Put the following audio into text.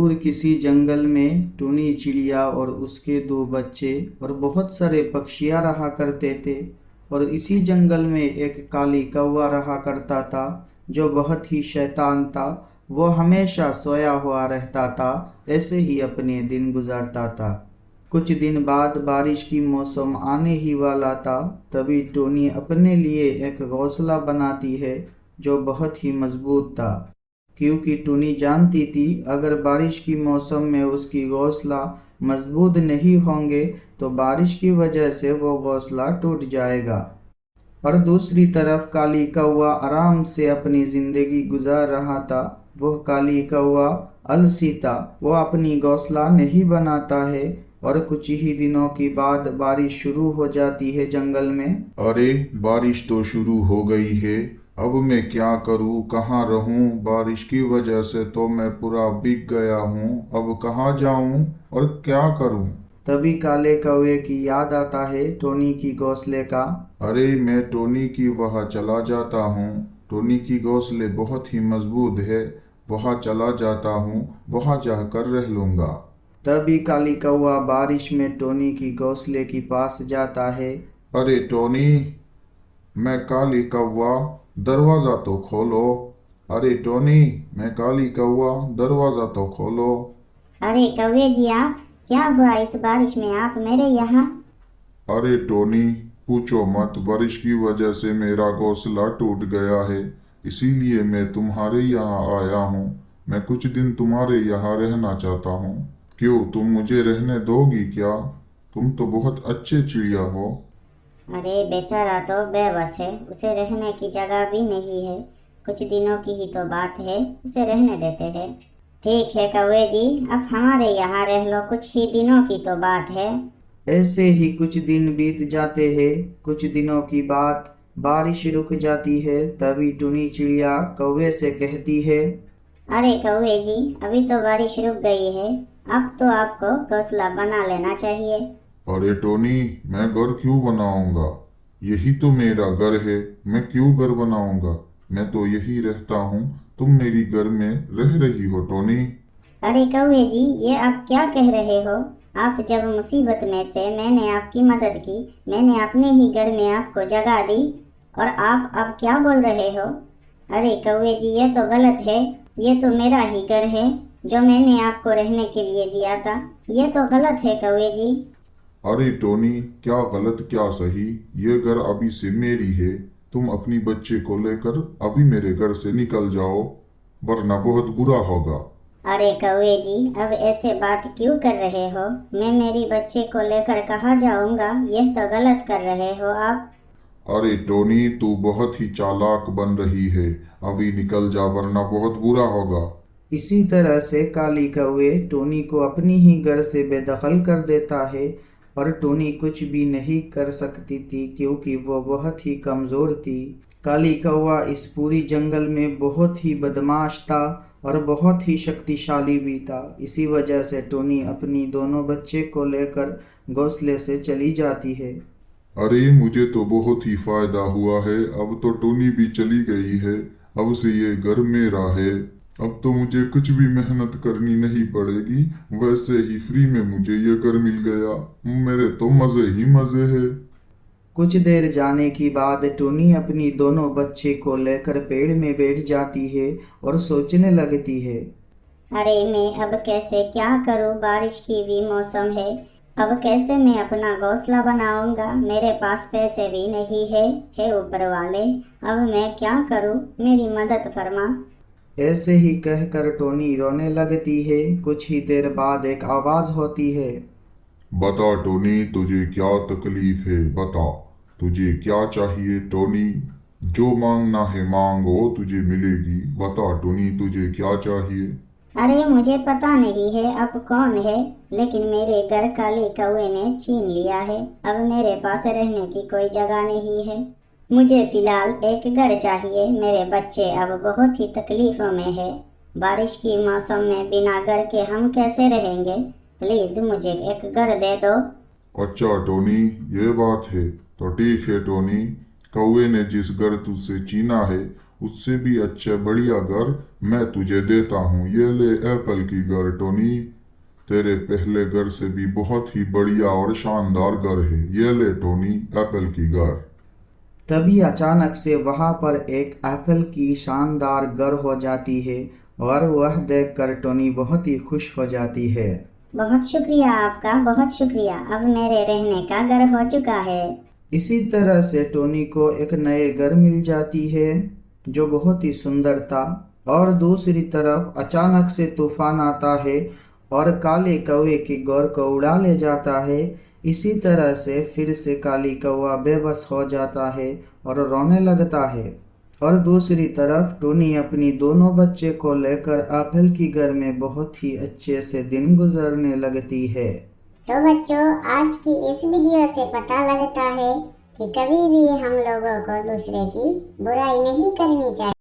दूर किसी जंगल में टुनी चिड़िया और उसके दो बच्चे और बहुत सारे पक्षियाँ रहा करते थे। और इसी जंगल में एक काली कौवा रहा करता था जो बहुत ही शैतान था। वो हमेशा सोया हुआ रहता था, ऐसे ही अपने दिन गुजारता था। कुछ दिन बाद बारिश की मौसम आने ही वाला था। तभी टोनी अपने लिए एक घोंसला बनाती है जो बहुत ही मजबूत था, क्योंकि टुनी जानती थी अगर बारिश की मौसम में उसकी घोंसला मजबूत नहीं होंगे तो बारिश की वजह से वो घोंसला टूट जाएगा। और दूसरी तरफ काली कौवा आराम से अपनी जिंदगी गुजार रहा था। वह काली कौवा आलसी था, वो अपनी घोंसला नहीं बनाता है। और कुछ ही दिनों की बाद बारिश शुरू हो जाती है जंगल में। अरे, बारिश तो शुरू हो गई है। अब मैं क्या करूं, कहाँ रहूं? बारिश की वजह से तो मैं पूरा भीग गया हूं। अब कहाँ जाऊं और क्या करूं? तभी काले कौवे की याद आता है टोनी की घोंसले का। अरे, मैं टोनी की वहाँ चला जाता हूँ। टोनी की घोंसले बहुत ही मजबूत है। वहाँ चला जाता हूँ, वहाँ जाकर रह लूंगा। तभी काली कौवा बारिश में टोनी की घोंसले के पास जाता है। अरे टोनी, मैं काली कौवा, दरवाजा तो खोलो। अरे टोनी, मैं काली कौवा, दरवाजा तो खोलो। अरे कौवे जी, आप क्या हुआ इस बारिश में आप मेरे यहाँ? अरे टोनी, पूछो मत। बारिश की वजह से मेरा घोंसला टूट गया है, इसीलिए मैं तुम्हारे यहाँ आया हूँ। मैं कुछ दिन तुम्हारे यहाँ रहना चाहता हूँ। क्यों, तुम मुझे रहने दोगी क्या? तुम तो बहुत अच्छे चिड़िया हो। अरे बेचारा तो बेबस है, उसे रहने की जगह भी नहीं है। कुछ दिनों की ही तो बात है, उसे रहने देते हैं। ठीक है कौवे जी, अब हमारे यहाँ रह लो, कुछ ही दिनों की तो बात है। ऐसे ही कुछ दिन बीत जाते हैं। कुछ दिनों की बाद बारिश रुक जाती है। तभी टुनी चिड़िया कौवे से कहती है। अरे कौवे जी, अभी तो बारिश रुक गई है, अब तो आपको घोंसला बना लेना चाहिए। अरे टोनी, मैं घर क्यों बनाऊंगा? यही तो मेरा घर है। मैं क्यों घर बनाऊंगा? मैं तो यही रहता हूँ। तुम मेरी घर में रह रही हो टोनी। अरे कौवे जी, ये आप क्या कह रहे हो? आप जब मुसीबत में थे मैंने आपकी मदद की, मैंने अपने ही घर में आपको जगह दी, और आप अब क्या बोल रहे हो? अरे कौवे जी, ये तो गलत है। ये तो मेरा ही घर है जो मैंने आपको रहने के लिए दिया था। ये तो गलत है कौवे जी। अरे टोनी, क्या गलत क्या सही, ये घर अभी से मेरी है। तुम अपनी बच्चे को लेकर अभी मेरे घर से निकल जाओ, वरना बहुत बुरा होगा। अरे कौवे जी, अब ऐसे बात क्यों कर रहे हो? मैं मेरी बच्चे को लेकर कहाँ जाऊंगा? यह तो गलत कर रहे हो आप। अरे टोनी, तू बहुत ही चालाक बन रही है। अभी निकल जा, वरना बहुत बुरा होगा। इसी तरह से काली कौवे टोनी को अपनी ही घर से बेदखल कर देता है। और टोनी कुछ भी नहीं कर सकती थी क्योंकि वो बहुत ही कमज़ोर थी। काली कौवा इस पूरी जंगल में बहुत ही बदमाश था और बहुत ही शक्तिशाली भी था। इसी वजह से टोनी अपनी दोनों बच्चे को लेकर घोंसले से चली जाती है। अरे, मुझे तो बहुत ही फायदा हुआ है। अब तो टोनी भी चली गई है। अब से ये घर मेरा है। अब तो मुझे कुछ भी मेहनत करनी नहीं पड़ेगी। वैसे ही फ्री में मुझे ये घर मिल गया। मेरे तो मजे ही मजे है। कुछ देर जाने की बाद टुनी अपनी दोनों बच्चे को लेकर पेड़ में बैठ जाती है और सोचने लगती है। अरे मैं अब कैसे क्या करूं? बारिश की भी मौसम है, अब कैसे मैं अपना घोंसला बनाऊंगा? मेरे पास पैसे भी नहीं है। हे ऊपर वाले, अब मैं क्या करूं? मेरी मदद फरमा। ऐसे ही कहकर टोनी रोने लगती है। कुछ ही देर बाद एक आवाज़ होती है। बता टोनी, तुझे क्या तकलीफ है? बता, तुझे क्या चाहिए टोनी? जो मांगना है मांगो, तुझे मिलेगी। बता टोनी, तुझे क्या चाहिए? अरे मुझे पता नहीं है अब कौन है, लेकिन मेरे घर काली कौवे ने छीन लिया है। अब मेरे पास रहने की कोई जगह नहीं है। मुझे फिलहाल एक घर चाहिए। मेरे बच्चे अब बहुत ही तकलीफों में है। बारिश की मौसम में बिना घर के हम कैसे रहेंगे? प्लीज मुझे एक घर दे दो। अच्छा टोनी, ये बात है। तो ठीक है टोनी, कौवे ने जिस घर तुझसे छीना है उससे भी अच्छे बढ़िया घर मैं तुझे देता हूँ। ये ले एप्पल की घर टोनी, तेरे पहले घर से भी बहुत ही बढ़िया और शानदार घर है। ये ले टोनी एप्पल की घर। तभी अचानक से वहां पर एक एप्पल की शानदार घर हो जाती है और वह देखकर टोनी बहुत ही खुश हो जाती है। बहुत शुक्रिया आपका, बहुत शुक्रिया। अब मेरे रहने का घर हो चुका है। इसी तरह से टोनी को एक नए घर मिल जाती है जो बहुत ही सुंदर था। और दूसरी तरफ अचानक से तूफान आता है और काले कौवे के घर को उड़ा ले जाता है। इसी तरह से फिर से काली कौवा बेबस हो जाता है और रोने लगता है। और दूसरी तरफ टोनी अपनी दोनों बच्चे को लेकर एप्पल की घर में बहुत ही अच्छे से दिन गुजरने लगती है। तो बच्चों, आज की इस वीडियो से पता लगता है कि कभी भी हम लोगों को दूसरे की बुराई नहीं करनी चाहिए।